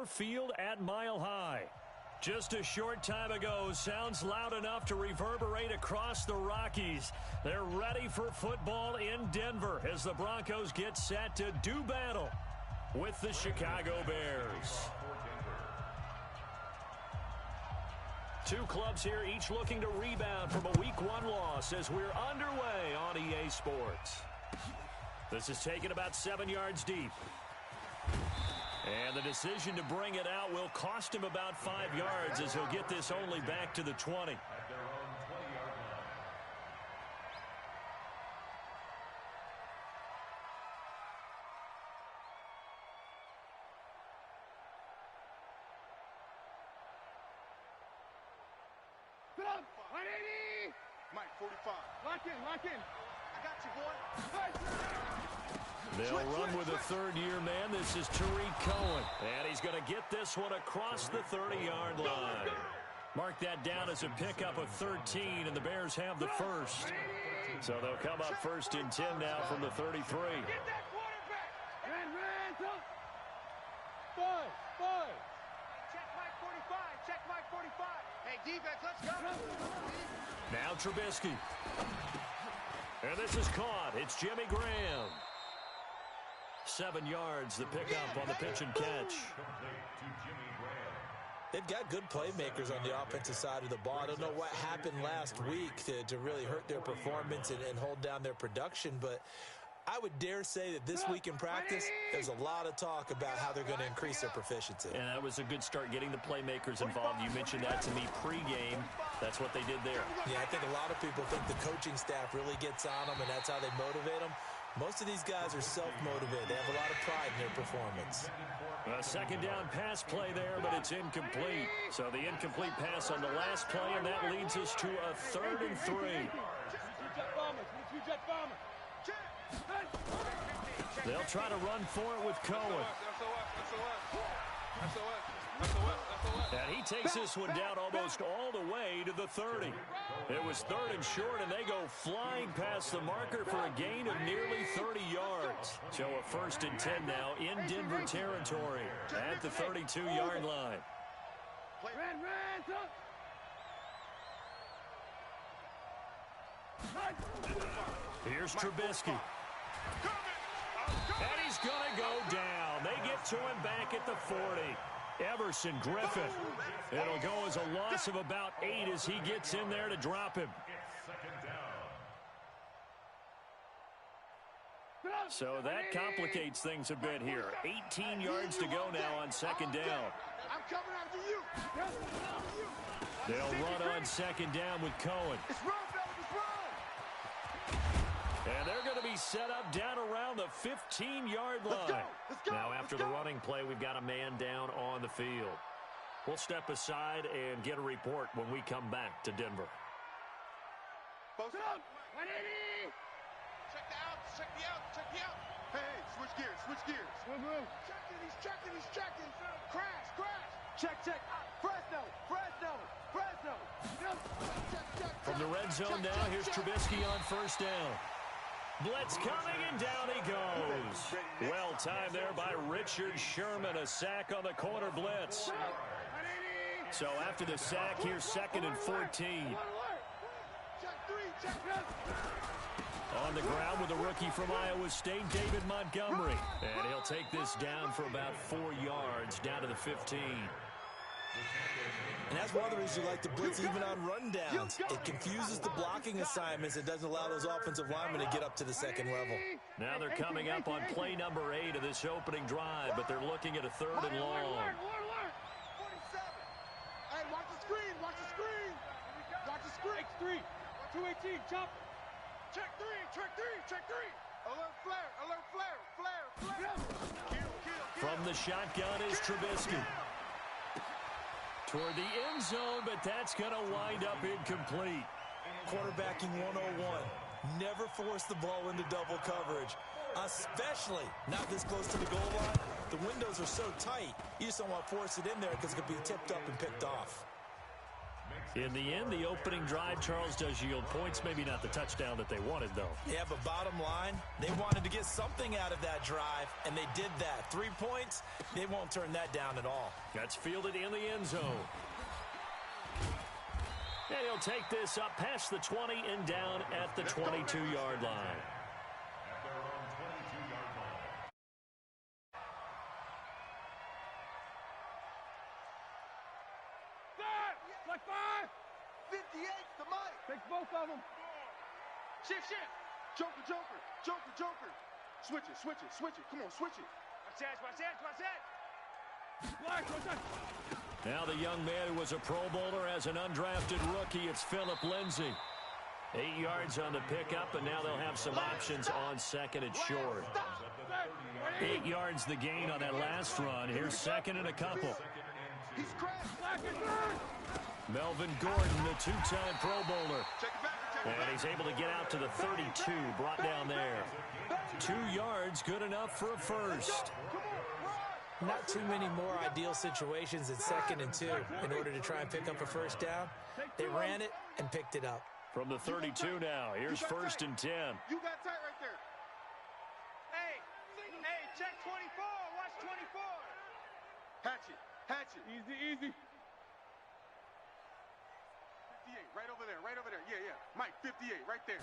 Field at Mile High. Just a short time ago, sounds loud enough to reverberate across the Rockies. They're ready for football in Denver as the Broncos get set to do battle with the Chicago Bears. Two clubs here, each looking to rebound from a Week 1 loss as we're underway on EA Sports. This is taken about 7 yards deep. And the decision to bring it out will cost him about 5 yards as he'll get this only back to the 20. Mike, 45. Lock in. I got you, boy. They'll run with a third-year man. This is Tariq Cohen. And he's going to get this one across the 30-yard line. Mark that down as a pickup of 13, and the Bears have the first. So they'll come up first and 10 now from the 33. Get that quarterback. Five. Check Mike 45. Check Mike 45. Hey, defense, let's go. Now Trubisky. And this is caught. It's Jimmy Graham. 7 yards, the pickup on the pitch and catch. They've got good playmakers on the offensive side of the ball. I don't know what happened last week to really hurt their performance and hold down their production, but I would dare say that this week in practice, there's a lot of talk about how they're going to increase their proficiency. And that was a good start, getting the playmakers involved. You mentioned that to me pregame. That's what they did there. Yeah, I think a lot of people think the coaching staff really gets on them, and that's how they motivate them. Most of these guys are self-motivated. They have a lot of pride in their performance. A second down pass play there, but it's incomplete. So the incomplete pass on the last play, and that leads us to a 3rd and 3. They'll try to run for it with Cohen. And he takes this one down almost all the way to the 30. It was 3rd and short, and they go flying past the marker for a gain of nearly 30 yards. So a 1st and 10 now in Denver territory at the 32-yard line. Here's Trubisky. And he's going to go down. They get to him back at the 40. Everson Griffin. It'll go as a loss of about 8 as he gets in there to drop him. So that complicates things a bit here. 18 yards to go now on 2nd down. I'm coming after you. They'll run on 2nd down with Cohen. It's run, fellas, it's run. And they're going to be set up down around the 15-yard line. Let's go. Now, after the running play, we've got a man down on the field. We'll step aside and get a report when we come back to Denver. Post up. 180. Check the out. Hey, switch gears. He's checking. Crash. Check. Fresno. From the red zone now, here's Trubisky on 1st down. Blitz coming, and down he goes. Well timed there by Richard Sherman. A sack on the corner blitz. So after the sack, here's 2nd and 14. On the ground with a rookie from Iowa State, David Montgomery. And he'll take this down for about 4 yards, down to the 15. And that's one of the reasons you like to blitz even on rundowns. It confuses the blocking assignments. It doesn't allow those offensive linemen to get up to the 2nd level. Now they're coming up on play number 8 of this opening drive, but they're looking at a 3rd and long. 47. Hey, watch the screen. Watch the screen. 218, chop. Check three. Alert flare. Kill. From the shotgun is Trubisky. Toward the end zone, but that's going to wind up incomplete. Quarterbacking 101. Never force the ball into double coverage, especially not this close to the goal line. The windows are so tight, you just don't want to force it in there because it could be tipped up and picked off. In the end, the opening drive, Charles, does yield points. Maybe not the touchdown that they wanted, though. Yeah, but bottom line, they wanted to get something out of that drive, and they did that. 3 points, they won't turn that down at all. That's fielded in the end zone. And he'll take this up past the 20 and down at the 22-yard line. Like 5. 58, the mic. Take both of them. Shift. Joker. Switch it. Come on, switch it. Watch that. Now the young man who was a Pro Bowler as an undrafted rookie, it's Philip Lindsay. 8 yards on the pickup, and now they'll have some options on second and short. 8 yards the gain on that last run. Here's second and a couple. He's cracked. Melvin Gordon, the two-time Pro Bowler. And he's able to get out to the 32, brought down there. 2 yards, good enough for a first. Not too many more ideal situations at 2nd and 2 in order to try and pick up a first down. They ran it and picked it up. From the 32 now, here's 1st and 10. You got tight right there. Hey, check 24. Watch 24. Hatch it. Easy. 58, right over there. Yeah. Mike, 58, right there.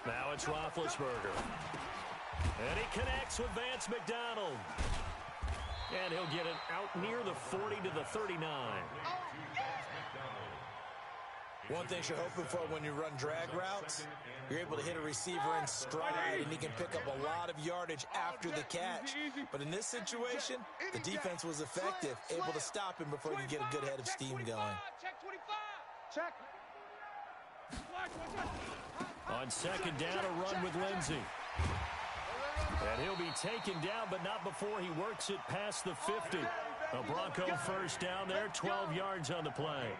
Now it's Roethlisberger. And he connects with Vance McDonald. And he'll get it out near the 40 to the 39. One thing you're hoping for when you run drag routes, you're able to hit a receiver in stride, and he can pick up a lot of yardage after the catch. But in this situation, the defense was effective, able to stop him before he could get a good head of steam going. Check. On second down, a run with Lindsay. And he'll be taken down, but not before he works it past the 50. A Bronco first down there, 12 yards on the play.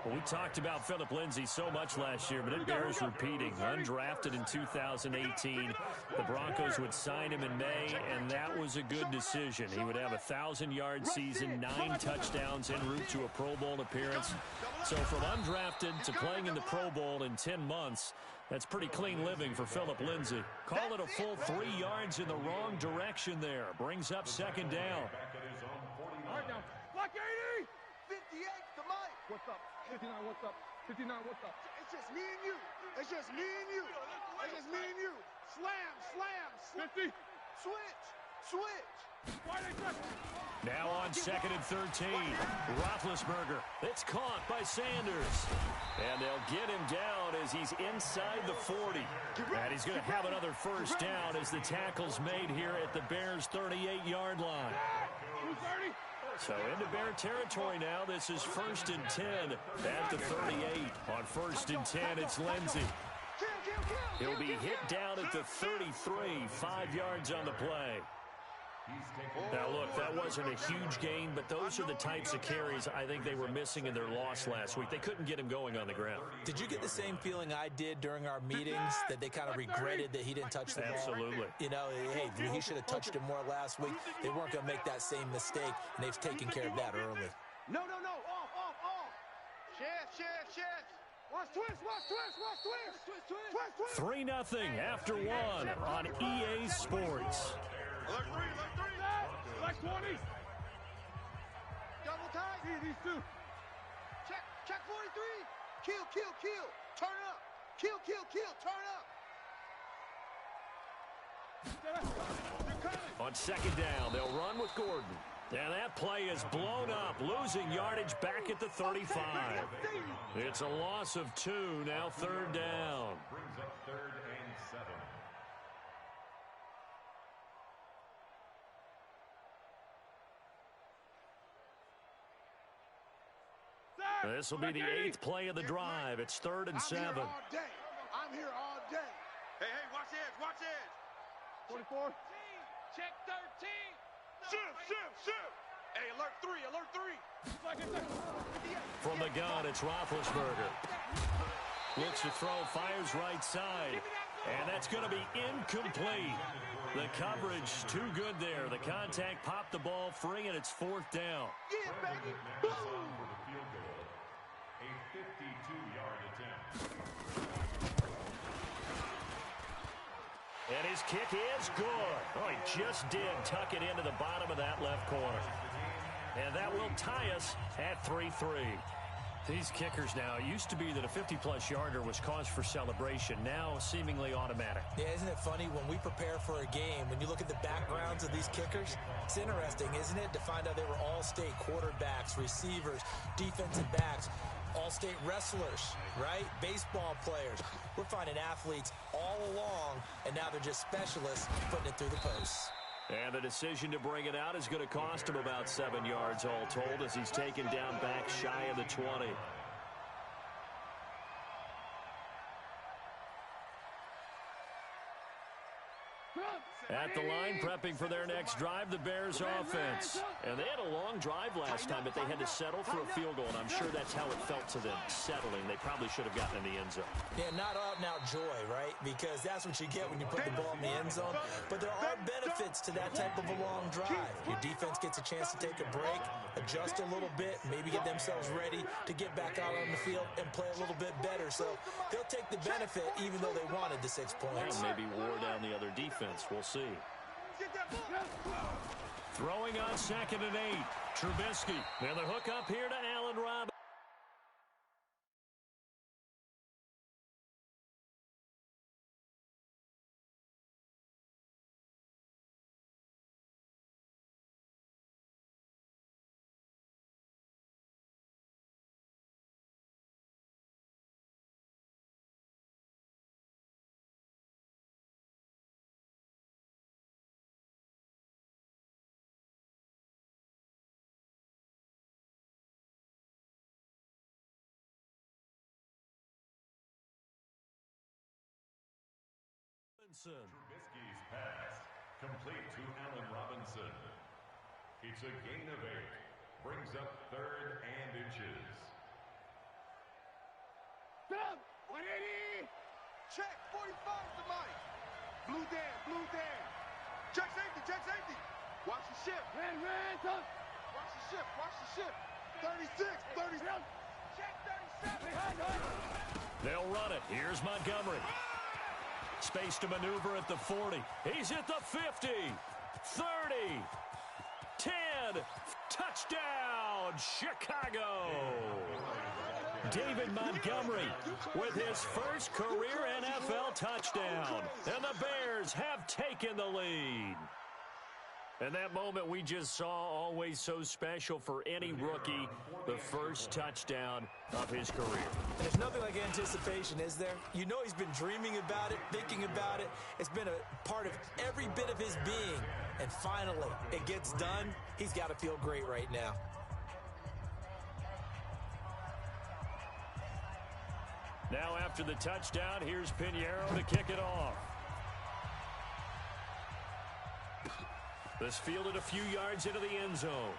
Well, we talked about Philip Lindsay so much last year, but it bears repeating. Undrafted in 2018, the Broncos would sign him in May, and that was a good decision. He would have a 1,000-yard season, 9 touchdowns en route to a Pro Bowl appearance. So from undrafted to playing in the Pro Bowl in 10 months, that's pretty clean living for Philip Lindsay. Call it a full 3 yards in the wrong direction there. Brings up second down. All right, now. Block 80! 58, the mic. What's up? 59, what's up? 59, what's up? It's just me and you. Slam. 50. Switch. Now on second and 13. Roethlisberger. It's caught by Sanders. And they'll get him down as he's inside the 40. And he's going to have another first down as the tackle's made here at the Bears' 38-yard line. 230. So into Bear territory now. This is 1st and 10 at the 38. On 1st and 10, it's Lindsay. He'll be hit down at the 33, 5 yards on the play. Now, look, that wasn't a huge gain, but those are the types of carries I think they were missing in their loss last week. They couldn't get him going on the ground. Did you get the same feeling I did during our meetings, that they kind of regretted that he didn't touch the ball? Absolutely. You know, hey, he should have touched it more last week. They weren't going to make that same mistake, and they've taken care of that early. No. Off. Shift. Watch twist. 3-0 after one on EA Sports. Alert 3. Like 20. Double time. These two. Check 43. Kill. Turn up. Kill. Turn up. On second down, they'll run with Gordon. And that play is blown up, losing yardage back at the 35. It's a loss of 2, now 3rd down. Brings up 3rd and 7. This will be the 8th play of the drive. It's 3rd and 7. I'm here all day. Hey, watch edge. 44. Check 13. Shift. Hey, alert 3. From the gun, it's Roethlisberger. Looks to throw, fires right side. And that's going to be incomplete. The coverage too good there. The contact popped the ball free, and it's 4th down. Yeah, baby. Boom. A 52-yard attempt. And his kick is good. Oh, he just did tuck it into the bottom of that left corner. And that will tie us at 3-3. These kickers now, it used to be that a 50-plus yarder was cause for celebration. Now seemingly automatic. Yeah, isn't it funny when we prepare for a game, when you look at the backgrounds of these kickers, it's interesting, isn't it, to find out they were all-state quarterbacks, receivers, defensive backs, all-state wrestlers, right? Baseball players. We're finding athletes all along, and now they're just specialists putting it through the posts. And the decision to bring it out is going to cost him about 7 yards all told as he's taken down back shy of the 20. At the line, prepping for their next drive, the Bears offense. And they had a long drive last time, but they had to settle for a field goal, and I'm sure that's how it felt to them, settling. They probably should have gotten in the end zone. Yeah, not out-and-out joy, right? Because that's what you get when you put the ball in the end zone. But there are benefits to that type of a long drive. Your defense gets a chance to take a break, adjust a little bit, maybe get themselves ready to get back out on the field and play a little bit better. So they'll take the benefit even though they wanted the 6 points. And maybe wore down the other defense. We'll see. Throwing on 2nd and 8. Trubisky. And the hook up here to Allen Robinson. Trubisky's pass, complete to Allen Robinson. It's a gain of 8. Brings up 3rd and inches. Stop! 180! Check! 45 to Mike. Blue Dan. Check safety. Watch the ship. Red, up. Watch the ship. 36. Check 37. They'll run it. Here's Montgomery. Space to maneuver at the 40. He's at the 50. 30. 10. Touchdown, Chicago. David Montgomery with his first career NFL touchdown. And the Bears have taken the lead. And that moment we just saw, always so special for any rookie, the first touchdown of his career. There's nothing like anticipation, is there? You know he's been dreaming about it, thinking about it. It's been a part of every bit of his being. And finally, it gets done. He's got to feel great right now. Now after the touchdown, here's Pinheiro to kick it off. This fielded a few yards into the end zone.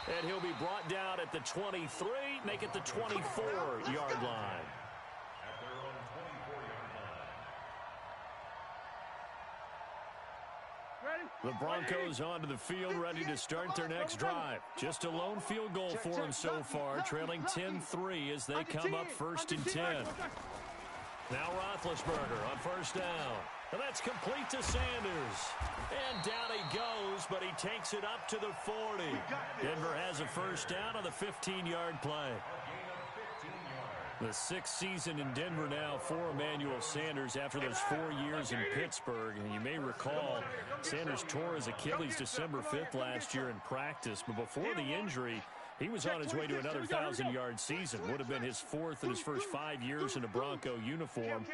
And he'll be brought down at the 23, make it the 24-yard line. At their own 24-yard line. The Broncos onto the field, ready to start their next drive. Just a lone field goal for them so far, trailing 10-3 as they come up 1st and 10. Now Roethlisberger on 1st down. And that's complete to Sanders. And down he goes, but he takes it up to the 40. Denver has a 1st down on the 15-yard play. The 6th season in Denver now for Emmanuel Sanders after those 4 years in Pittsburgh. And you may recall Sanders tore his Achilles December 5th last year in practice. But before the injury, he was on his way to another 1,000-yard season. Would have been his 4th in his first 5 years in a Bronco uniform.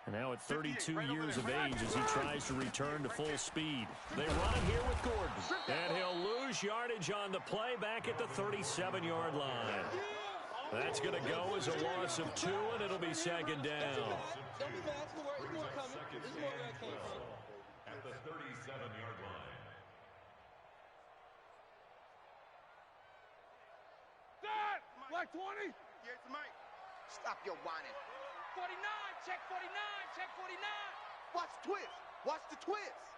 And now at 32 years of age as he tries to return to full speed. They run it here with Gordon. And he'll lose yardage on the play back at the 37-yard line. That's going to go as a loss of 2, and it'll be 2nd down. At the 37-yard line. Black 20. Here's Mike. Stop your whining. 49. Check 49. Check 49. Watch the twist. Watch the twist.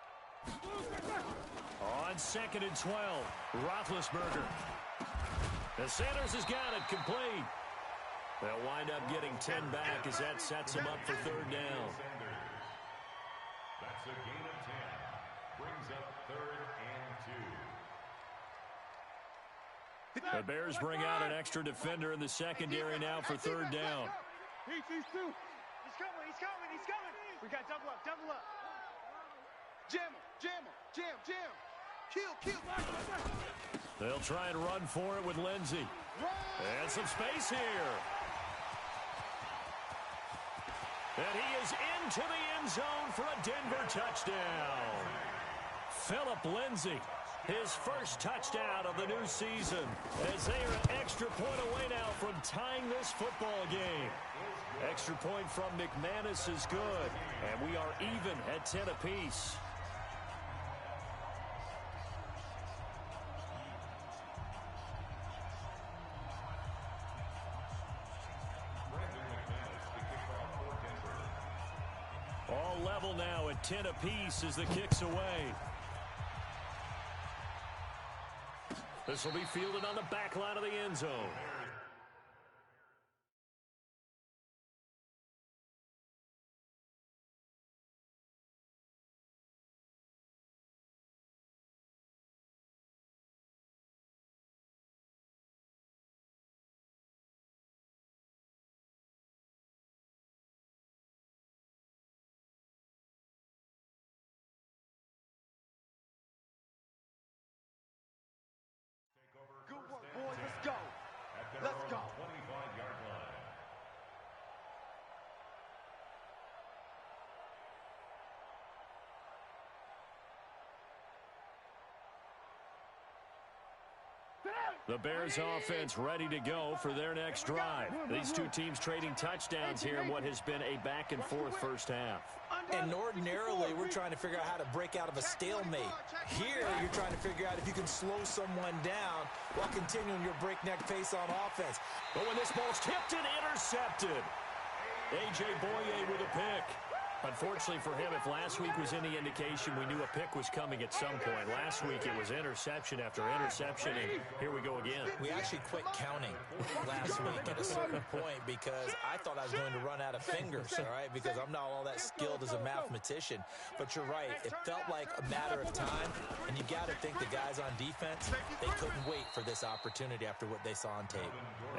On 2nd and 12, Roethlisberger. And Sanders has got it complete. They'll wind up getting 10 back as that sets them up for third down. That's a gain of 10. Brings up third and 2. The Bears bring out an extra defender in the secondary now for third down. He's coming. We got double up. Jam him. Kill. They'll try and run for it with Lindsey. And some space here. And he is into the end zone for a Denver touchdown. Philip Lindsey, his first touchdown of the new season, as they are an extra point away now from tying this football game. Extra point from McManus is good, and we are even at 10 apiece. All level now at 10 apiece as the kick's away. This will be fielded on the back line of the end zone. Good work, boys. Let's go. 25-yard line. The Bears offense ready to go for their next drive. These two teams trading touchdowns here in what has been a back-and-forth first half. And ordinarily, we're trying to figure out how to break out of a stalemate. Here, you're trying to figure out if you can slow someone down while continuing your breakneck pace on offense. But when this ball's tipped and intercepted, A.J. Boye with a pick. Unfortunately for him, if last week was any indication, we knew a pick was coming at some point. Last week it was interception after interception, and here we go again. We actually quit counting last week at a certain point because I thought I was going to run out of fingers, all right, because I'm not all that skilled as a mathematician. But you're right. It felt like a matter of time, and you got to think the guys on defense, they couldn't wait for this opportunity after what they saw on tape.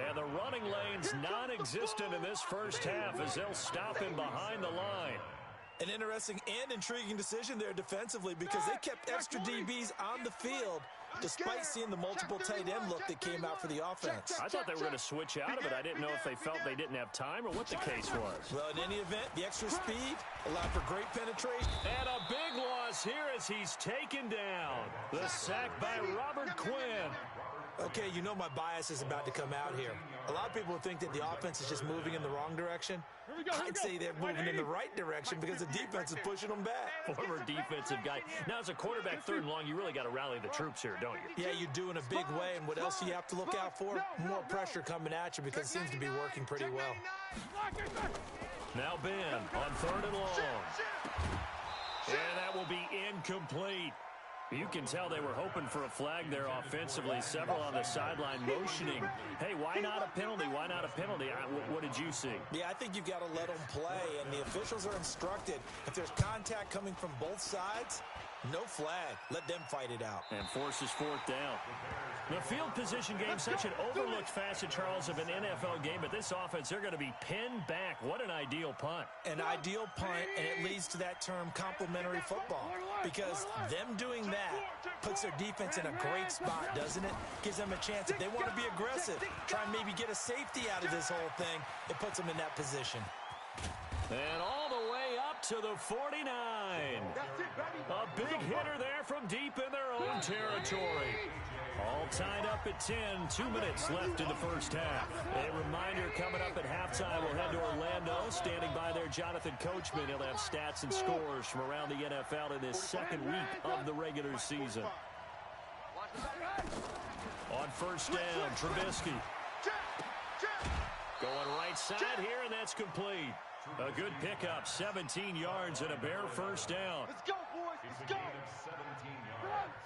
And the running lane's non-existent in this first half as they'll stop him behind the line. An interesting and intriguing decision there defensively because they kept extra DBs on the field despite seeing the multiple tight end look that came out for the offense. I thought they were going to switch out of it. I didn't know if they felt they didn't have time or what the case was. Well, in any event, the extra speed allowed for great penetration. And a big loss here as he's taken down. The sack by Robert Quinn. Okay, you know my bias is about to come out here. A lot of people would think that the offense is just moving in the wrong direction. I'd say they're moving in the right direction because the defense is pushing them back. Former defensive guy. Now, as a quarterback, third and long, you really got to rally the troops here, don't you? Yeah, you do in a big way. And what else do you have to look out for? More pressure coming at you because it seems to be working pretty well. Now Ben on third and long. And that will be incomplete. You can tell they were hoping for a flag there offensively. Several on the sideline motioning. Hey, why not a penalty? Why not a penalty? What did you see? Yeah, I think you've got to let them play, and the officials are instructed. If there's contact coming from both sides, no flag. Let them fight it out. And forces fourth down. The field position game, such an overlooked facet, Charles, of an NFL game, but this offense, they're going to be pinned back. What an ideal punt. An ideal punt, and it leads to that term complementary football, because them doing that puts their defense in a great spot, doesn't it? Gives them a chance. If they want to be aggressive, try and maybe get a safety out of this whole thing, it puts them in that position. And all the way up to the 49. A big hitter there from deep in their own territory. All tied up at 10, 2 minutes left in the first half. A reminder coming up at halftime, we'll head to Orlando. Standing by there, Jonathan Coachman. He'll have stats and scores from around the NFL in this second week of the regular season. On first down, Trubisky. Going right side here, and that's complete. A good pickup, 17 yards and a Bear first down. Let's go, boys. Let's go. 17 yards.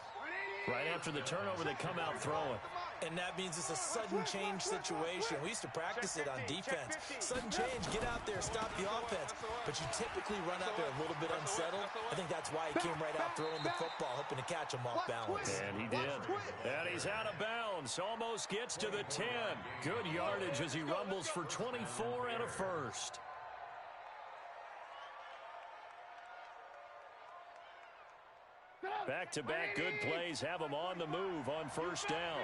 Right after the turnover, they come out throwing. And that means it's a sudden change situation. We used to practice it on defense. Sudden change, get out there, stop the offense. But you typically run out there a little bit unsettled. I think that's why he came right out throwing the football, hoping to catch him off balance. And he did. And he's out of bounds. Almost gets to the 10. Good yardage as he rumbles for 24 and a first. Back-to-back good plays have him on the move on first down.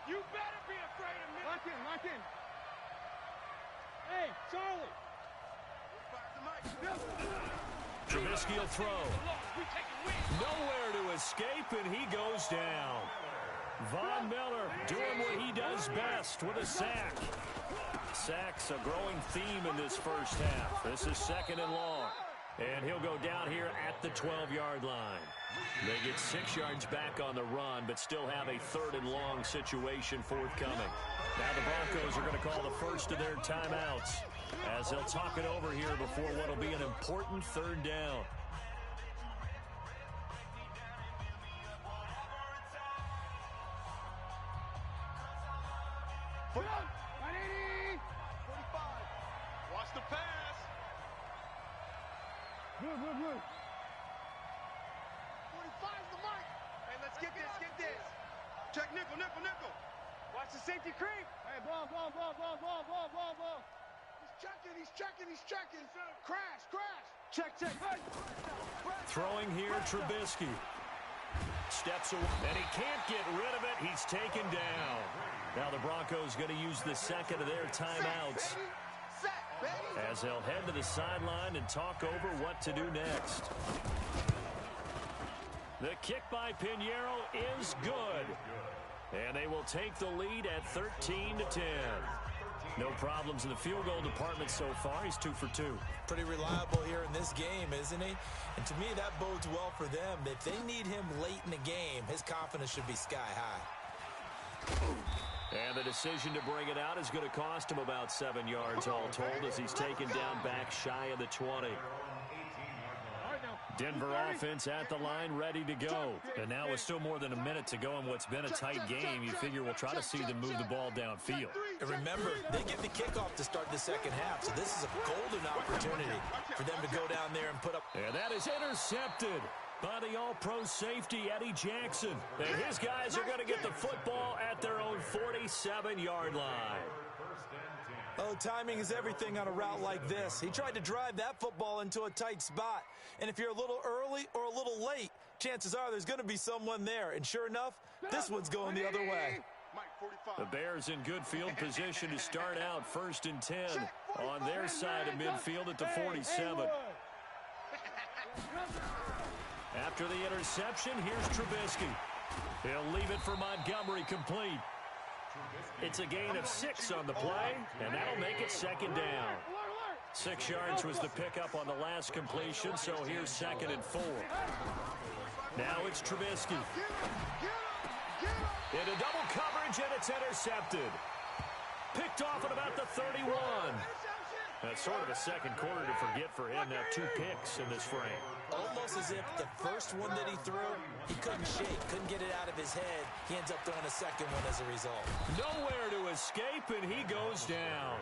You better be afraid of me. Lock in. Hey, Charlie. Trubisky will throw. Nowhere to escape, and he goes down. Von Miller doing what he does best with a sack. Sacks a growing theme in this first half. This is second and long. And he'll go down here at the 12-yard line. They get 6 yards back on the run, but still have a third and long situation forthcoming. Now the Broncos are going to call the first of their timeouts as they'll talk it over here before what will be an important third down. Watch the pass. Good. 45's the mark. Hey, let's get this. Check nickel. Watch the safety creep. Hey, ball. He's checking. Crash. Check. Hey. Throwing here, Trubisky. Steps away, and he can't get rid of it. He's taken down. Now the Broncos going to use the second of their timeouts as they'll head to the sideline and talk over what to do next. The kick by Pinheiro is good. And they will take the lead at 13-10. No problems in the field goal department so far. He's 2 for 2. Pretty reliable here in this game, isn't he? And to me, that bodes well for them. If they need him late in the game, his confidence should be sky high. And the decision to bring it out is going to cost him about 7 yards all told as he's taken down back shy of the 20. Denver offense at the line, ready to go. And now with still more than a minute to go in what's been a tight game, you figure we'll try to see them move the ball downfield. And remember, they get the kickoff to start the second half, so this is a golden opportunity for them to go down there and put up. And that is intercepted by the all-pro safety, Eddie Jackson. And his guys are going to get the football at their own 47-yard line. Oh, timing is everything on a route like this. He tried to drive that football into a tight spot. And if you're a little early or a little late, chances are there's going to be someone there. And sure enough, this one's going the other way. The Bears in good field position to start out 1st and 10 on their side of midfield at the 47. After the interception, here's Trubisky. He'll leave it for Montgomery complete. It's a gain of 6 on the play, and that'll make it second down. 6 yards was the pickup on the last completion, so here's 2nd and 4. Now it's Trubisky. Into double coverage, and it's intercepted. Picked off at about the 31. That's sort of a second quarter to forget for him. Now 2 picks in this frame. Almost as if the first one that he threw, he couldn't shake, couldn't get it out of his head. He ends up throwing a second one as a result. Nowhere to escape, and he goes down.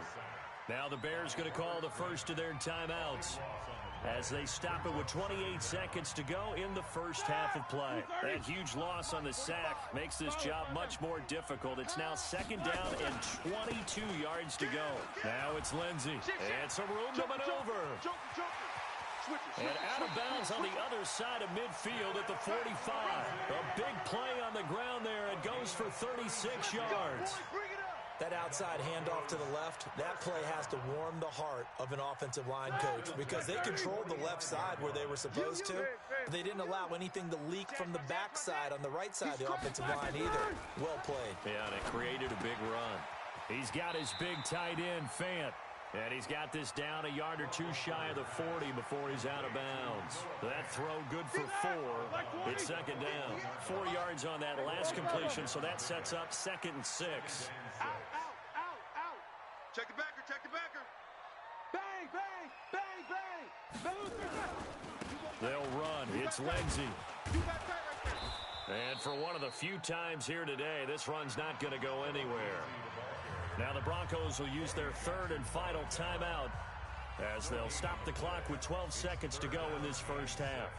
Now the Bears going to call the first of their timeouts as they stop it with 28 seconds to go in the first half of play. That huge loss on the sack makes this job much more difficult. It's now 2nd down and 22 yards to go. Now it's Lindsey. And some room to maneuver. And out of bounds on the other side of midfield at the 45. A big play on the ground there. It goes for 36 yards. That outside handoff to the left, that play has to warm the heart of an offensive line coach because they controlled the left side where they were supposed to, but they didn't allow anything to leak from the backside on the right side of the offensive line either. Well played. Yeah, and it created a big run. He's got his big tight end, Fant. And he's got this down a yard or 2 shy of the 40 before he's out of bounds. That throw good for 4. It's 2nd down. 4 yards on that last completion, so that sets up 2nd and 6. Out. Check the backer. Bang. They'll run. It's Lindsey. And for one of the few times here today, this run's not going to go anywhere. Now the Broncos will use their third and final timeout as they'll stop the clock with 12 seconds to go in this first half.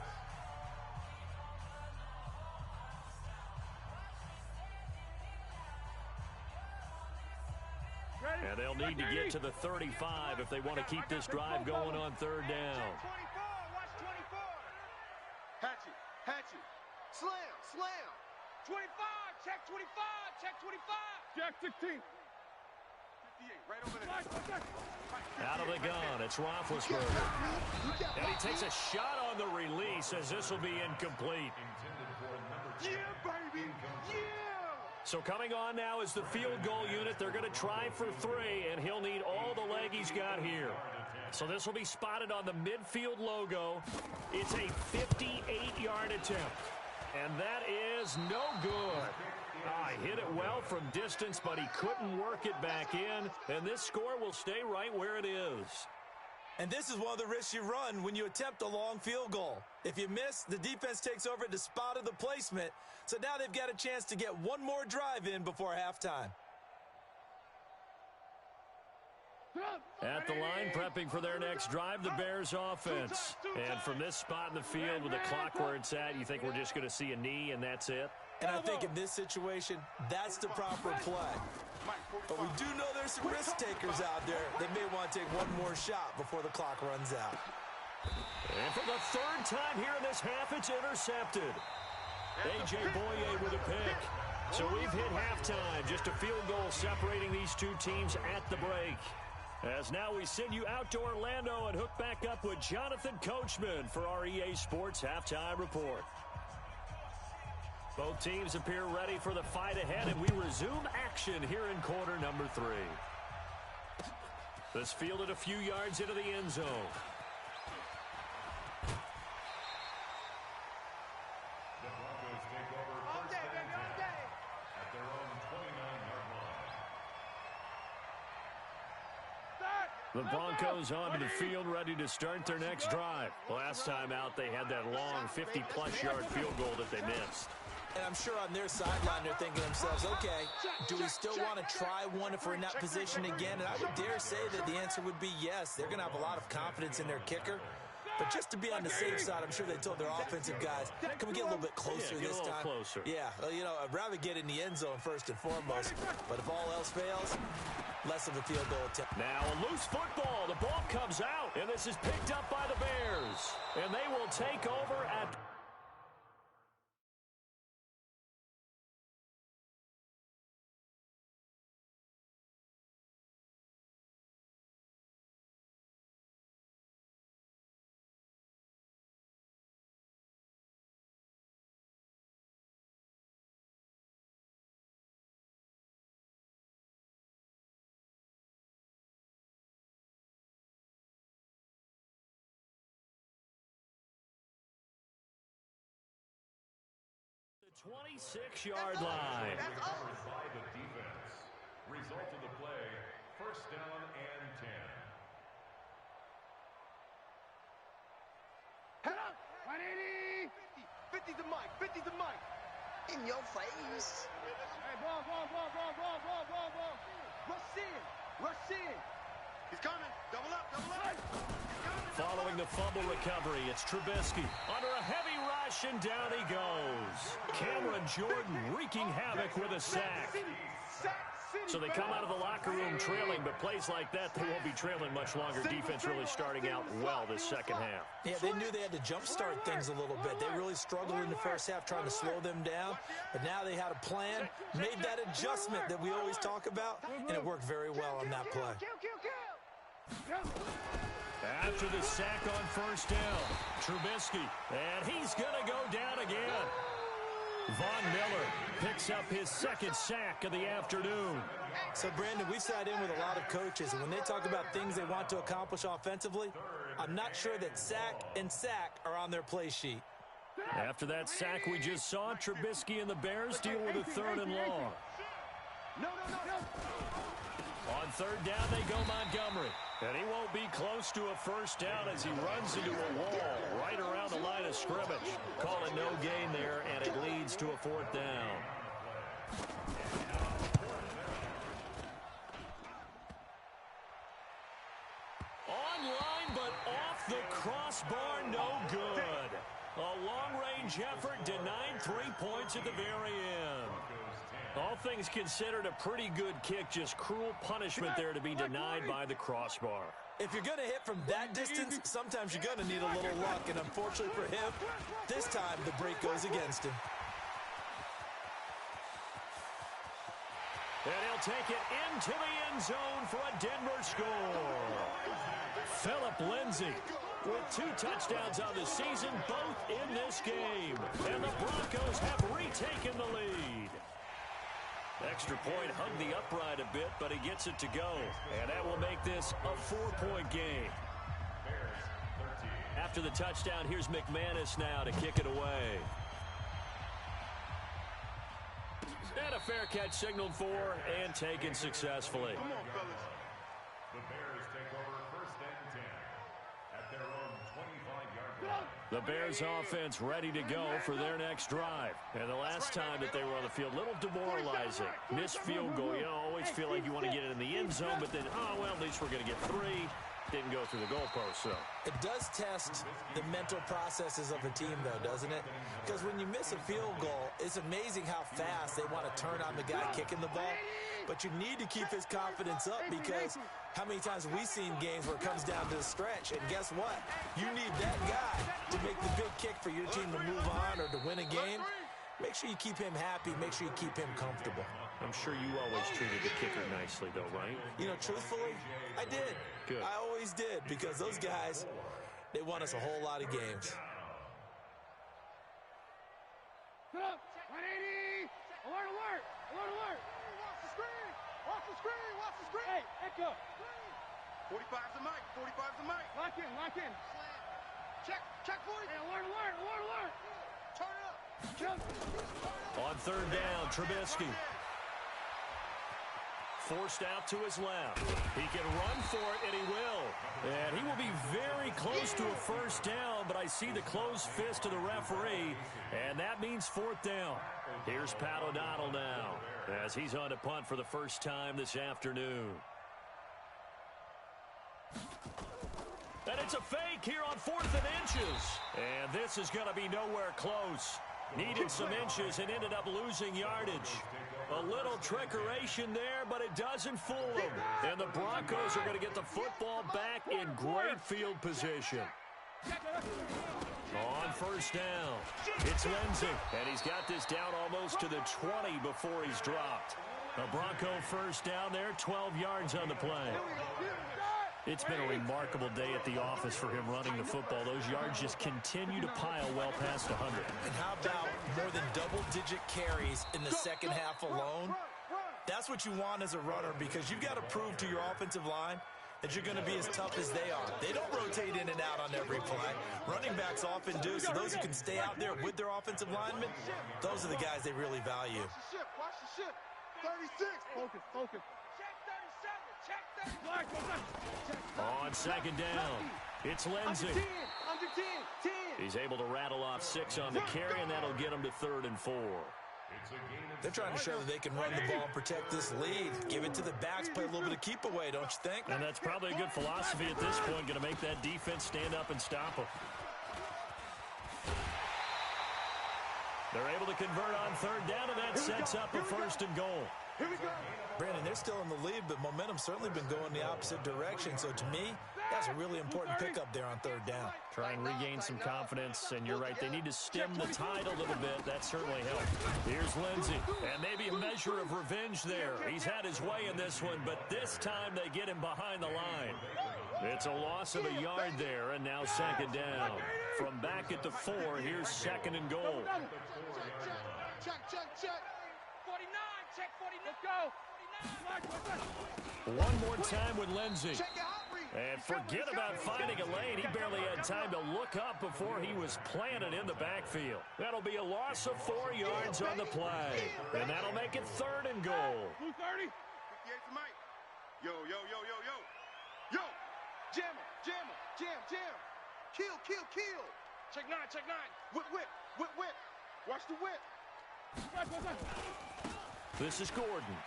And they'll need to get to the 35 if they want to keep this drive going on third down. Watch 24. Hatchet, hatchet. Slam, slam. 25, check 25, check 25. Check 16. 58, right over there. Out of the gun, it's Roethlisberger. And he takes a shot on the release as this will be incomplete. Yeah, baby, yeah. So coming on now is the field goal unit. They're going to try for 3, and he'll need all the leg he's got here. So this will be spotted on the midfield logo. It's a 58-yard attempt, and that is no good. He hit it well from distance, but he couldn't work it back in, and this score will stay right where it is. And this is one of the risks you run when you attempt a long field goal. If you miss, the defense takes over at the spot of the placement. So now they've got a chance to get one more drive in before halftime. At the line, prepping for their next drive, the Bears offense. And from this spot in the field with the clock where it's at, you think we're just going to see a knee and that's it? And I think in this situation, that's the proper play. But we do know there's some risk takers out there that may want to take one more shot before the clock runs out. And for the third time here in this half, it's intercepted. A.J. Boye with a pick. So we've hit halftime. Just a field goal separating these two teams at the break. As now we send you out to Orlando and hook back up with Jonathan Coachman for our EA Sports Halftime Report. Both teams appear ready for the fight ahead, and we resume action here in quarter number 3. This fielded a few yards into the end zone. The Broncos take over first and 10 at their own 29-yard line. The Broncos onto the field, ready to start their next drive. Last time out, they had that long 50-plus yard field goal that they missed. And I'm sure on their sideline they're thinking to themselves, okay, do we still want to try one if we're in that position again? And I would dare say that the answer would be yes. They're going to have a lot of confidence in their kicker. But just to be on the safe side, I'm sure they told their offensive guys, can we get a little bit closer this time? Closer. Yeah, well, you know, I'd rather get in the end zone first and foremost. But if all else fails, less of a field goal attempt. Now a loose football. The ball comes out, and this is picked up by the Bears. And they will take over at... the 26-yard line. Covered by the defense. Result of the play, first down and 10. Head up! 180! 50's the mic, 50's the mic. In your face. Hey, ball. Rush in. He's coming. Double up. Following the fumble recovery, it's Trubisky under a heavy rush, and down he goes. Cameron Jordan wreaking havoc with a sack. So they come out of the locker room trailing, but plays like that, they won't be trailing much longer. Defense really starting out well this second half. Yeah, they knew they had to jumpstart things a little bit. They really struggled in the first half trying to slow them down, but now they had a plan, made that adjustment that we always talk about, and it worked very well on that play. After the sack on first down, Trubisky, and he's going to go down again. Von Miller picks up his second sack of the afternoon. So, Brandon, we've sat in with a lot of coaches, and when they talk about things they want to accomplish offensively, I'm not sure that sack and sack are on their play sheet. After that sack we just saw, Trubisky and the Bears deal with a third and long. No. On third down, they go Montgomery. And he won't be close to a first down as he runs into a wall right around the line of scrimmage. Call it no gain there, and it leads to a fourth down. Online, but off the crossbar, no good. A long-range effort denied 3 points at the very end. All things considered, a pretty good kick, just cruel punishment there to be denied by the crossbar. If you're going to hit from that distance, sometimes you're going to need a little luck, and unfortunately for him, this time the break goes against him. And he'll take it into the end zone for a Denver score. Philip Lindsay with 2 touchdowns on the season, both in this game. And the Broncos have retaken the lead. Extra point hugged the upright a bit, but he gets it to go. And that will make this a 4-point game. After the touchdown, here's McManus now to kick it away. And a fair catch signaled for and taken successfully. Come on, fellas. The Bears take over first and 10 at their own 25-yard line. The Bears offense ready to go for their next drive. And the last time that they were on the field, a little demoralizing. Missed field goal. You always feel like you want to get it in the end zone, but then, oh, well, at least we're going to get 3. Didn't go through the goalpost, so. It does test the mental processes of a team, though, doesn't it? Because when you miss a field goal, it's amazing how fast they want to turn on the guy kicking the ball. But you need to keep his confidence up, because how many times have we seen games where it comes down to the stretch? And guess what? You need that guy to make the big kick for your team to move on or to win a game. Make sure you keep him happy. Make sure you keep him comfortable. I'm sure you always treated the kicker nicely, though, right? You know, truthfully, I did. Good. I always did, because those guys, they won us a whole lot of games. 180! Alert, alert! Alert, alert! Watch the screen! Watch the screen! Watch the screen! Hey, echo! 45's the mic! 45's the mic! Lock in, lock in! Check 40! Hey, alert, alert! Alert, alert! Turn it up! On third down, Trubisky. Forced out to his left. He can run for it, and he will. And he will be very close to a first down, but I see the closed fist of the referee, and that means fourth down. Here's Pat O'Donnell now, as he's on to punt for the first time this afternoon. And it's a fake here on 4th and inches. And this is going to be nowhere close. Needed some inches and ended up losing yardage. A little trickeration there, but it doesn't fool them. And the Broncos are going to get the football back in great field position. On first down, it's Lindsay. And he's got this down almost to the 20 before he's dropped. A Bronco first down there, 12 yards on the play. It's been a remarkable day at the office for him running the football. Those yards just continue to pile well past 100. And how about more than double-digit carries in the second half alone? That's what you want as a runner, because you've got to prove to your offensive line that you're going to be as tough as they are. They don't rotate in and out on every play. Running backs often do, so those who can stay out there with their offensive linemen, those are the guys they really value. Watch the ship. 36. Focus, focus. On second down, it's Lindsay. Under 10. He's able to rattle off 6 on the carry, and that'll get him to 3rd and 4. They're trying to show that they can run the ball and protect this lead. Give it to the backs, play a little bit of keep away, don't you think? And that's probably a good philosophy at this point, going to make that defense stand up and stop them. They're able to convert on third down, and that sets up a 1st and goal. Here we go. Brandon, they're still in the lead, but momentum's certainly been going the opposite direction. So to me, that's a really important pickup there on third down. Try and regain some confidence, and you're right, they need to stem the tide a little bit. That certainly helped. Here's Lindsay, and maybe a measure of revenge there. He's had his way in this one, but this time they get him behind the line. It's a loss of a yard there, and now second down. From back at the 4, here's 2nd and goal. Check. 49, check 49. Let's go. One more time with Lindsay. And forget about finding a lane. He barely had time to look up before he was planted in the backfield. That'll be a loss of 4 yards on the play. And that'll make it 3rd and goal. 230. 58's the mic. Yo. Jam him, jam him, jam, jam. Kill, kill, kill. Check nine, check nine. Whip, whip, whip, whip. Watch the whip. This is Gordon.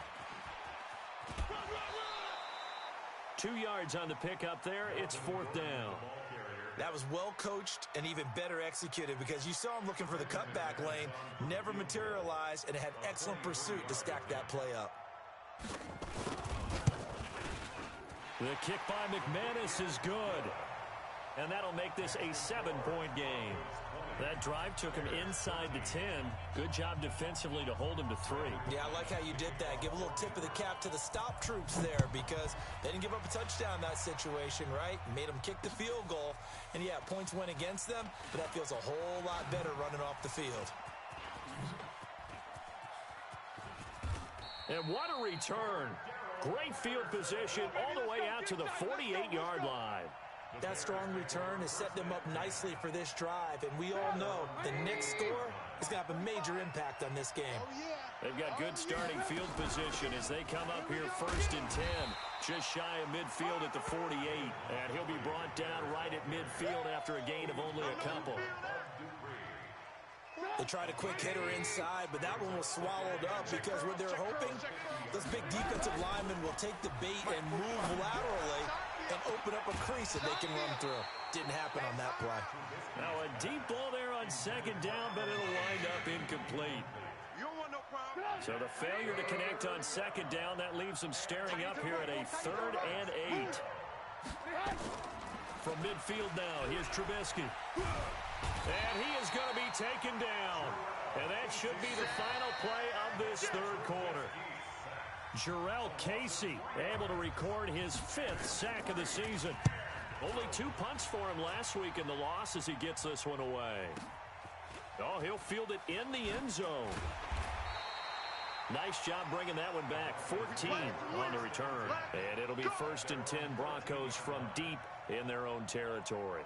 2 yards on the pickup there. It's 4th down. That was well coached and even better executed because you saw him looking for the cutback lane, never materialized, and had excellent pursuit to stack that play up. The kick by McManus is good. And that'll make this a 7-point game. That drive took him inside the 10. Good job defensively to hold him to 3. Yeah, I like how you did that. Give a little tip of the cap to the stop troops there because they didn't give up a touchdown in that situation, right? Made them kick the field goal. And, yeah, points went against them, but that feels a whole lot better running off the field. And what a return. Great field position all the way out to the 48-yard line. That strong return has set them up nicely for this drive, and we all know the next score is going to have a major impact on this game. They've got good starting field position as they come up here 1st and 10, just shy of midfield at the 48, and he'll be brought down right at midfield after a gain of only a couple. They tried a quick hitter inside, but that one was swallowed up because what they're hoping, those big defensive linemen will take the bait and move laterally and open up a crease that they can run through. Didn't happen on that play. Now a deep ball there on 2nd down, but it'll wind up incomplete. So the failure to connect on 2nd down, that leaves them staring up here at a 3rd and 8. From midfield now, here's Trubisky. And he is going to be taken down. And that should be the final play of this 3rd quarter. Jarrell Casey able to record his 5th sack of the season. Only 2 punts for him last week in the loss as he gets this one away. Oh, he'll field it in the end zone. Nice job bringing that one back. 14 on the return. And it'll be 1st and 10 Broncos from deep in their own territory.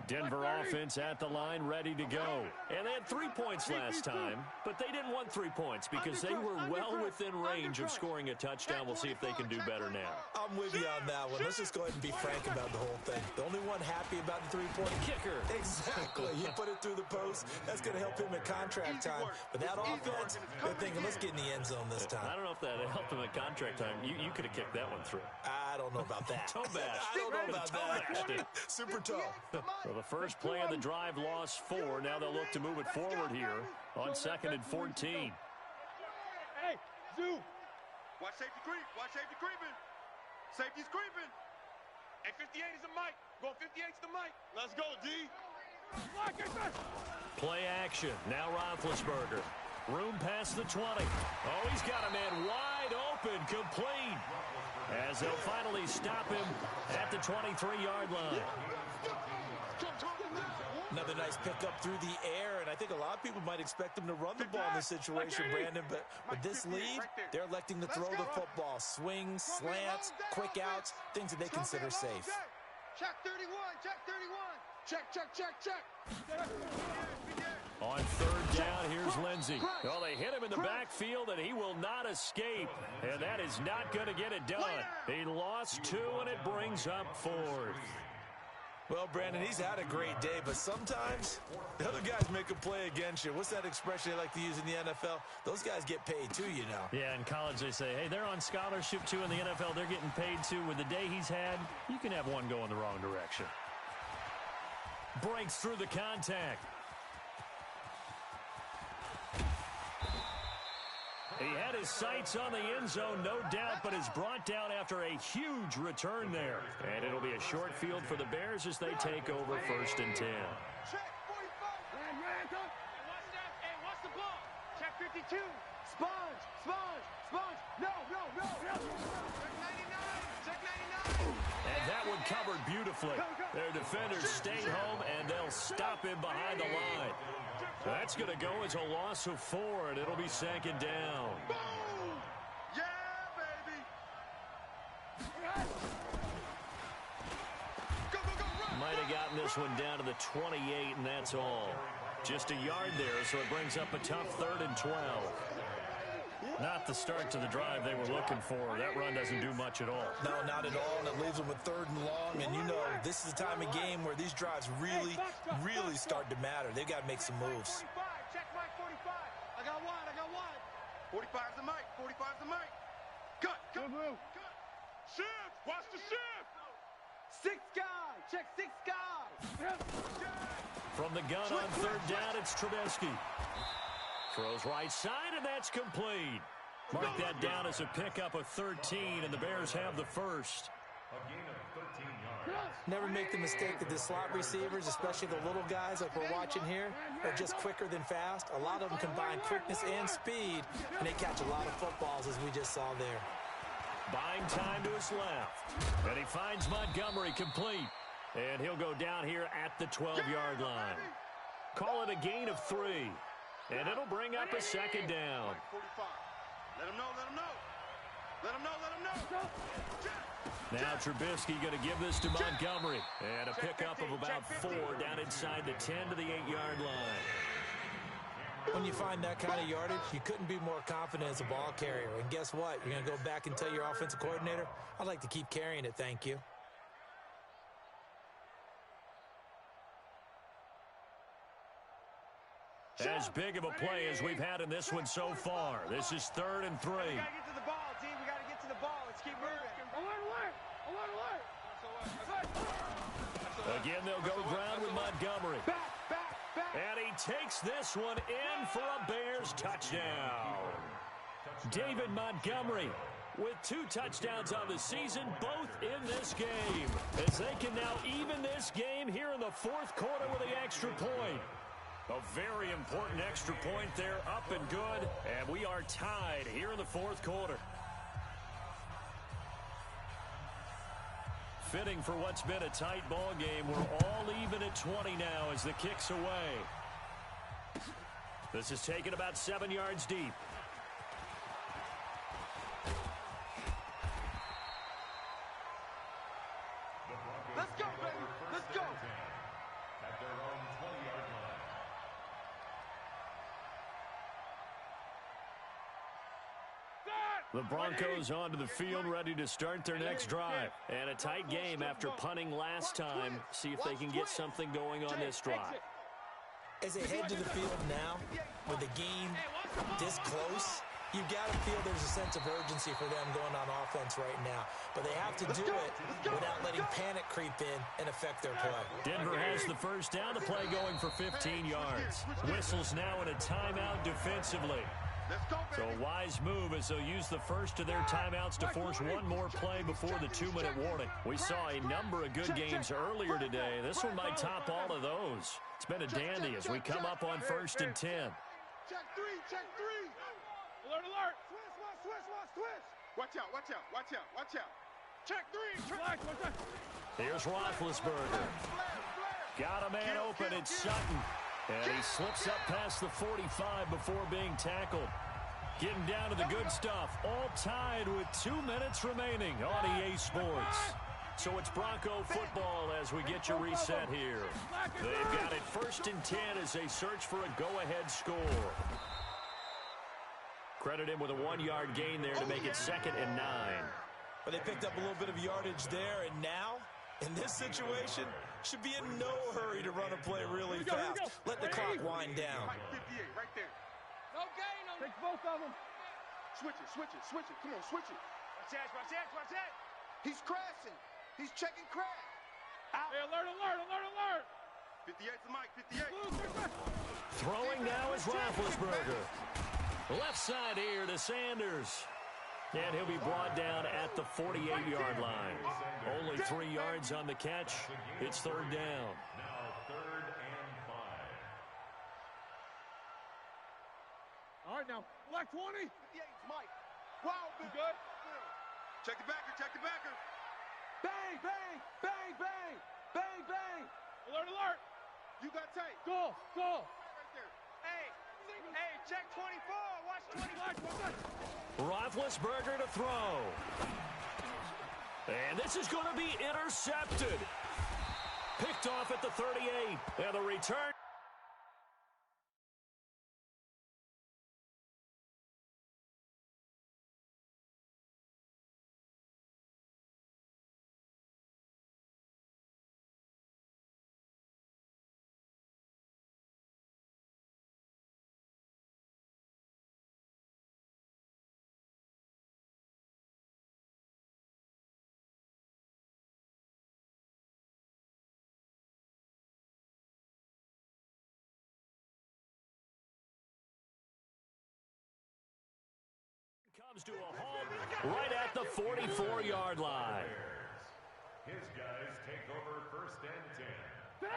Denver offense at the line, ready to go. And they had 3 points last time, but they didn't want 3 points because they were well within range of scoring a touchdown. We'll see if they can do better now. I'm with you on that one. Let's just go ahead and be frank about the whole thing. The only one happy about the 3-point kicker. Exactly. You put it through the post. That's going to help him at contract time. But that offense, they're thinking, let's get in the end zone this time. I don't know if that helped him at contract time. You could have kicked that one through. I don't know about that. Toe bash. I don't know about that. Super toe. So the first play of the drive lost 4. Now they'll look to move it forward here on 2nd and 14. Hey, Zoo. Watch safety creep. Watch safety creeping. Safety's creeping. Hey, 58 is the mic. Going 58 to the mic. Let's go, D. Play action. Now Roethlisberger. Room past the 20. Oh, he's got a man wide open, complete. As they'll finally stop him at the 23-yard line. Another nice pickup through the air, and I think a lot of people might expect them to run the ball in this situation, Brandon, but with this lead, they're electing to throw the football. Swings, slants, quick outs, things that they consider safe. Check 31, check 31. Check, check, check, check. On 3rd down, here's Lindsey. Well, they hit him in the backfield, and he will not escape. And that is not going to get it done. He lost 2, and it brings up 4th. Well, Brandon, he's had a great day, but sometimes the other guys make a play against you. What's that expression they like to use in the NFL? Those guys get paid too, you know. Yeah, in college they say, hey, they're on scholarship too. In the NFL, they're getting paid too. With the day he's had, you can have one go in the wrong direction. Breaks through the contact. He had his sights on the end zone, no doubt, but is brought down after a huge return there. And it'll be a short field for the Bears as they take over 1st and 10. Check 45. Hey, watch the ball. Check 52. Sponge, sponge, sponge. No. Check 99. And that one covered beautifully. Their defenders stay home, and they'll stop him behind the line. That's going to go as a loss of 4, and it'll be 2nd down. Boom! Yeah, baby! Go, run! Might have gotten this one down to the 28, and that's all. Just a yard there, so it brings up a tough 3rd and 12. Not the start to the drive they were looking for. That run doesn't do much at all. No, not at all, and it leaves them with 3rd and long. And, you know, this is the time of game where these drives really, really start to matter. They've got to make some moves. Check Mike 45. I got one. 45's the mic. 45's the mic. Cut. Shift. Watch the shift. 6 guy. Check 6 guys. From the gun on 3rd down, it's Trubisky. Throws right side, and that's complete. Mark that down as a pickup of 13, and the Bears have the first. A gain of 13 yards. Never make the mistake that the slot receivers, especially the little guys like we're watching here, are just quicker than fast. A lot of them combine quickness and speed, and they catch a lot of footballs, as we just saw there. Buying time to his left. And he finds Montgomery complete. And he'll go down here at the 12-yard line. Call it a gain of 3. And it'll bring up a 2nd down. 45. Let him know. Now Trubisky going to give this to Montgomery. And a pickup of about 4 down inside the 10 to the 8-yard line. When you find that kind of yardage, you couldn't be more confident as a ball carrier. And guess what? You're going to go back and tell your offensive coordinator, I'd like to keep carrying it, thank you. As big of a play as we've had in this one so far. This is 3rd and 3. We got to get to the ball, team. We got to get to the ball. Let's keep moving. Alert. Again, they'll go ground with Montgomery. And he takes this one in for a Bears touchdown. David Montgomery with 2 touchdowns on the season, both in this game. As they can now even this game here in the 4th quarter with the extra point. A very important extra point there, up and good. And we are tied here in the 4th quarter. Fitting for what's been a tight ball game. We're all even at 20 now as the kick's away. This is taken about 7 yards deep. Let's go, baby. Let's go. At their own 20-yard line. The Broncos onto the field, ready to start their next drive. And a tight game after punting last time. See if they can get something going on this drive. As they head to the field now, with the game this close, you've got to feel there's a sense of urgency for them going on offense right now. But they have to do it without letting panic creep in and affect their play. Denver has the first down, the play going for 15 yards. Whistles now in a timeout defensively. So a wise move as they'll use the first of their timeouts to force one more play before the 2-minute warning. We saw a number of good games earlier today. This one might top all of those. It's been a dandy as we come up on 1st and 10. Check 3. Alert. Switch. Watch out. Check 3. Here's Roethlisberger. Got a man open, it's Sutton. And he slips up past the 45 before being tackled. Getting down to the good stuff. All tied with 2 minutes remaining on EA Sports. So it's Bronco football as we get your reset here. They've got it 1st and 10 as they search for a go-ahead score. Credit him with a 1-yard gain there to make it 2nd and 9. But they picked up a little bit of yardage there, and now, in this situation, should be in no hurry to run a play really fast. Let the clock wind down. 58, right there. No gain on Take both of them. Switch it. Come on, switch it. Watch that. He's crashing. He's checking crash. Out. Hey, alert. 58's the mic, 58. Throwing now is Roethlisberger. Left side here to Sanders. And he'll be brought down at the 48-yard line. Only 3 yards on the catch. It's 3rd down. Now 3rd and 5. All right, now, black 20. 58's Mike. Wow, you good? Check the backer. Bang. Alert. You got tape. Go. Right there. Hey, check 24. Watch 20. Roethlisberger to throw. And this is going to be intercepted. Picked off at the 38. And the return. Comes to a halt right at the 44-yard line. His guys take over first and 10.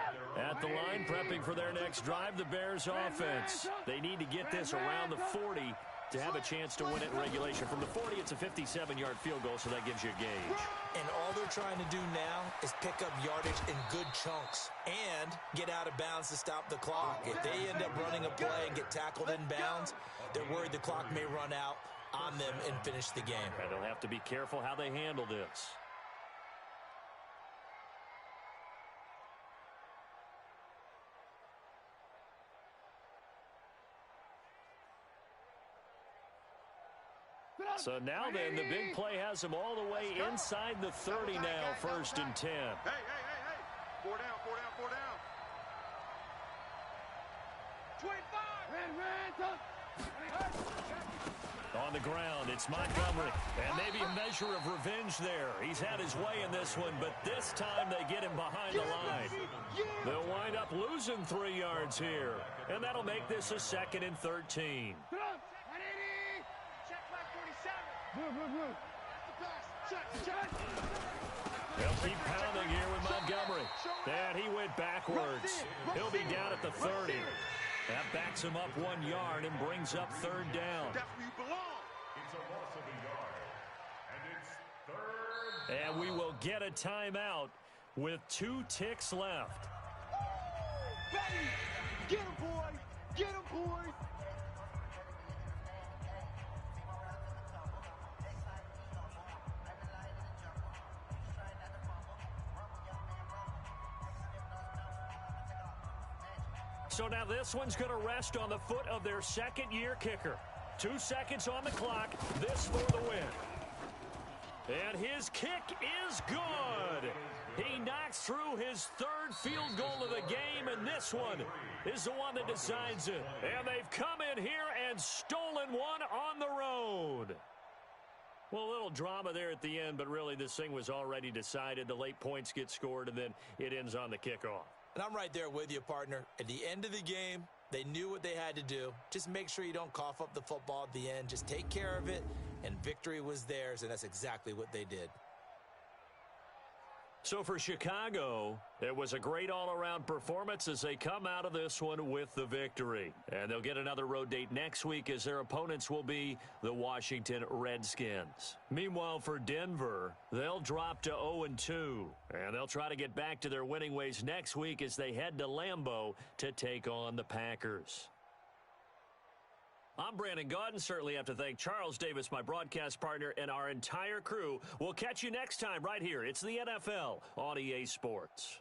At the line, prepping for their next drive, the Bears offense. They need to get this around the 40 to have a chance to win it in regulation. From the 40, it's a 57-yard field goal, so that gives you a gauge. And all they're trying to do now is pick up yardage in good chunks and get out of bounds to stop the clock. If they end up running a play and get tackled in bounds, they're worried the clock may run out on them and finish the game. And they'll have to be careful how they handle this. So now then, the big play has them all the way inside the 30 now, first and 10. Hey. 4 down. 25. On the ground, it's Montgomery. And maybe a measure of revenge there. He's had his way in this one, but this time they get him behind the line. They'll wind up losing 3 yards here. And that'll make this a 2nd and 13. They'll keep pounding here with Montgomery. And he went backwards. He'll be down at the 30. That backs him up 1 yard and brings up 3rd down. That's where you belong. It's a loss of a yard. And it's 3rd down. And we will get a timeout with 2 ticks left. Get him, boy. Get him, boy. So now this one's going to rest on the foot of their 2nd-year kicker. 2 seconds on the clock. This for the win. And his kick is good. He knocks through his 3rd field goal of the game, and this one is the one that decides it. And they've come in here and stolen one on the road. Well, a little drama there at the end, but really this thing was already decided. The late points get scored, and then it ends on the kickoff. And I'm right there with you, partner. At the end of the game, they knew what they had to do. Just make sure you don't cough up the football at the end. Just take care of it, and victory was theirs, and that's exactly what they did. So for Chicago, it was a great all-around performance as they come out of this one with the victory. And they'll get another road date next week as their opponents will be the Washington Redskins. Meanwhile, for Denver, they'll drop to 0-2. And they'll try to get back to their winning ways next week as they head to Lambeau to take on the Packers. I'm Brandon Gaudin. Certainly have to thank Charles Davis, my broadcast partner, and our entire crew. We'll catch you next time right here. It's the NFL on EA Sports.